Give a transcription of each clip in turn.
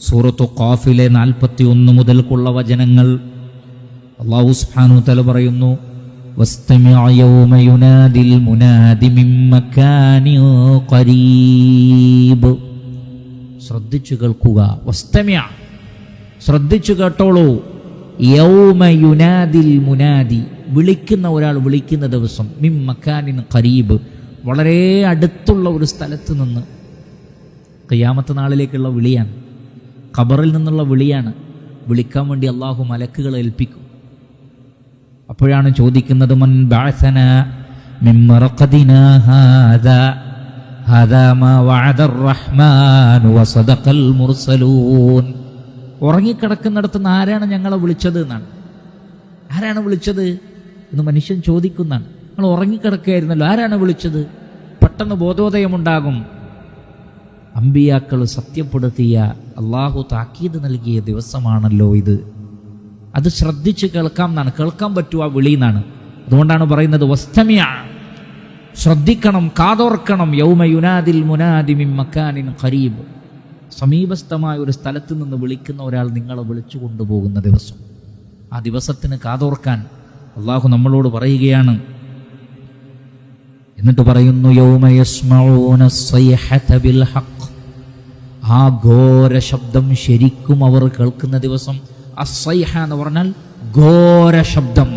സൂറത്തു ഖാഫിലെ 41 മുതൽക്കുള്ള വചനങ്ങൾ. അല്ലാഹു സുബ്ഹാനഹു വ തആല പറയുന്നു, വസ്തമിഅ യൗമ യുനാദിൽ മുനാദി മിൻ മകാനിൻ ഖരീബ്. ശ്രദ്ധിച്ചു കേൾക്കുക. വസ്തമിഅ, ശ്രദ്ധിച്ചു കേട്ടോളൂ. യൗമ യുനാദിൽ മുനാദി, വിളിക്കുന്ന ഒരാൾ വിളിക്കുന്ന ദിവസം. മിൻ മകാനിൻ ഖരീബ്, വളരെ അടുത്തുള്ള ഒരു സ്ഥലത്ത് നിന്ന്. ഖിയാമത്ത് നാളിലേക്കുള്ള വിളിയാണ്, ഖബറിൽ നിന്നുള്ള വിളിയാണ്. വിളിക്കാൻ വേണ്ടി അള്ളാഹു മലക്കുകളെ ഏൽപ്പിക്കും. അപ്പോഴാണ് ചോദിക്കുന്നത്, മൻ ബഅസനാ മിൻ മർഖദിനാ ഹാദാ ഹാദാ മാ വഅദർ റഹ്മാനു വസദഖൽ മുർസലൂൻ. ഉറങ്ങിക്കിടക്കുന്നിടത്ത് നിന്ന് ആരാണ് ഞങ്ങളെ വിളിച്ചത് എന്നാണ്. ആരാണ് വിളിച്ചത് എന്ന് മനുഷ്യൻ ചോദിക്കുന്നതാണ്. നിങ്ങൾ ഉറങ്ങിക്കിടക്കുകയായിരുന്നല്ലോ, ആരാണ് വിളിച്ചത്? പെട്ടെന്ന് ബോധോദയമുണ്ടാകും. അമ്പിയാക്കൾ സത്യപ്പെടുത്തിയ, അള്ളാഹു താക്കീത് നൽകിയ ദിവസമാണല്ലോ ഇത്. അത് ശ്രദ്ധിച്ച് കേൾക്കാം എന്നാണ്, കേൾക്കാൻ പറ്റുക വിളി എന്നാണ്. അതുകൊണ്ടാണ് പറയുന്നത് വസ്തമിഅ, ശ്രദ്ധിക്കണം, കാതോർക്കണം. യൗമ യുനാദിൽ മുനാദി മിൻ മകാനിൻ ഖരീബ്, സമീപസ്ഥമായ ഒരു സ്ഥലത്ത് നിന്ന് വിളിക്കുന്ന ഒരാൾ നിങ്ങളെ വിളിച്ചു കൊണ്ടുപോകുന്ന ദിവസം. ആ ദിവസത്തിന് കാതോർക്കാൻ അള്ളാഹു നമ്മളോട് പറയുകയാണ്. എന്നിട്ട് പറയുന്നു, യൗമ യസ്മഊന അസ്സൈഹത ബിൽ ഹഖ്, ആ ഘോര ശബ്ദം ശരിക്കും അവർ കേൾക്കുന്ന ദിവസം. അസ്സൈഹ എന്ന് പറഞ്ഞാൽ ഘോര ശബ്ദം,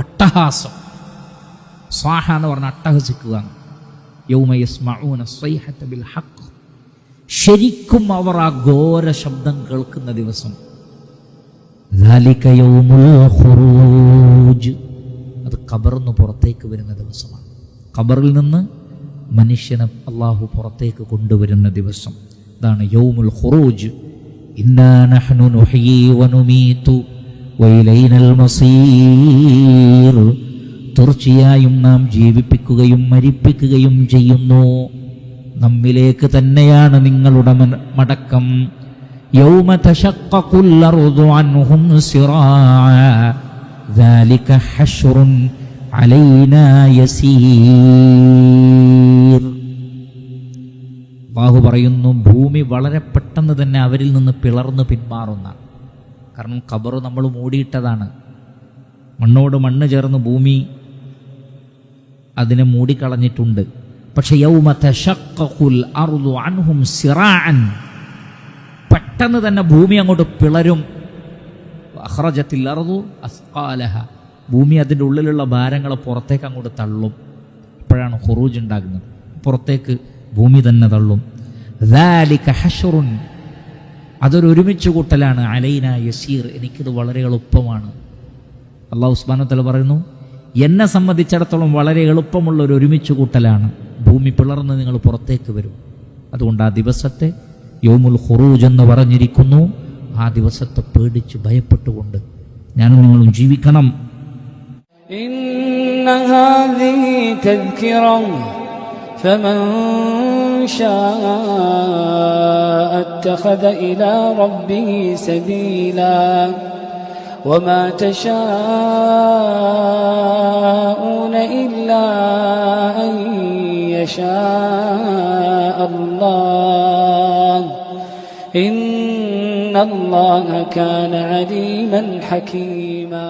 അട്ടഹാസം. സാഹ എന്ന് പറഞ്ഞാൽ അട്ടഹസിക്കുക. യൗമ യസ്മഊന അസ്സൈഹത ബിൽ ഹഖ്, ശരിക്കും അവർ ആ ഘോര ശബ്ദം കേൾക്കുന്ന ദിവസം. ദാലിക യൗമുൽ ഖുറൂജ്, അത് ഖബറിന്ന് പുറത്തേക്ക് വരുന്ന ദിവസമാണ്. ഖബറിൽ നിന്ന് മനുഷ്യനെ അള്ളാഹു പുറത്തേക്ക് കൊണ്ടുവരുന്ന ദിവസം. ഇതാണ് യൗമുൽ ഖുറൂജ്. ഇന്നാ നഹ്നു നുഹ്യി വനുമീതു വഇലൈനൽ മസീർ, തീർച്ചയായും നാം ജീവിപ്പിക്കുകയും മരിപ്പിക്കുകയും ചെയ്യുന്നു, നമ്മിലേക്ക് തന്നെയാണ് നിങ്ങളുടെ മടക്കം. യൗമ തശഖഖുൽ അർദു അൻഹും സിറാഅ ദാലിക ഹശ്റുൻ അലൈനാ യസീർ. അല്ലാഹു പറയുന്നു, ഭൂമി വളരെ പെട്ടെന്ന് തന്നെ അവരിൽ നിന്ന് പിളർന്ന് പിന്മാറുന്ന. കാരണം ഖബർ നമ്മൾ മൂടിയിട്ടതാണ്. മണ്ണോട് മണ്ണ് ചേർന്ന് ഭൂമി അതിനെ മൂടിക്കളഞ്ഞിട്ടുണ്ട്. പക്ഷെ യൗമ തശഖഖുൽ അർദു അൻഹും സിറാഅൻ, പെട്ടെന്ന് തന്നെ ഭൂമി അങ്ങോട്ട് പിളരും. അഖ്റജത്തിൽ അർദു അസ്ഖാലഹ, ഭൂമി അതിൻ്റെ ഉള്ളിലുള്ള ഭാരങ്ങളെ പുറത്തേക്ക് അങ്ങോട്ട് തള്ളും. അപ്പോഴാണ് ഖുറൂജ് ഉണ്ടാകുന്നത്. പുറത്തേക്ക് ഭൂമി തന്നെ തള്ളും. ദാലിക ഹശ്റുൻ, അതൊരു ഒരുമിച്ച് കൂട്ടലാണ്. അലൈനാ യസീർ, എനിക്കിത് വളരെ എളുപ്പമാണ്. അല്ലാഹു സുബ്ഹാനഹു വ തആല പറയുന്നു, എന്നെ സംബന്ധിച്ചിടത്തോളം വളരെ എളുപ്പമുള്ള ഒരു ഒരുമിച്ച് കൂട്ടലാണ്. ഭൂമി പിളർന്ന് നിങ്ങൾ പുറത്തേക്ക് വരും. അതുകൊണ്ട് ആ ദിവസത്തെ യൗമുൽ ഖുറൂജ് എന്ന് പറഞ്ഞിരിക്കുന്നു. ആ ദിവസത്തെ പേടിച്ച് ഭയപ്പെട്ടുകൊണ്ട് ഞാനും നിങ്ങളും ജീവിക്കണം. ഇന്ന ഹാദിഹി തദ്കിറ ഫമൻ ശാഅ അത്തഖദ ഇലാ റബ്ബിഹി സബീലാ വമാ തശാഊന ഇല്ലാ അൻ യശാഅ അല്ലാഹ് ഇന്നല്ലാഹ കാന അലീമൻ ഹകീമാ.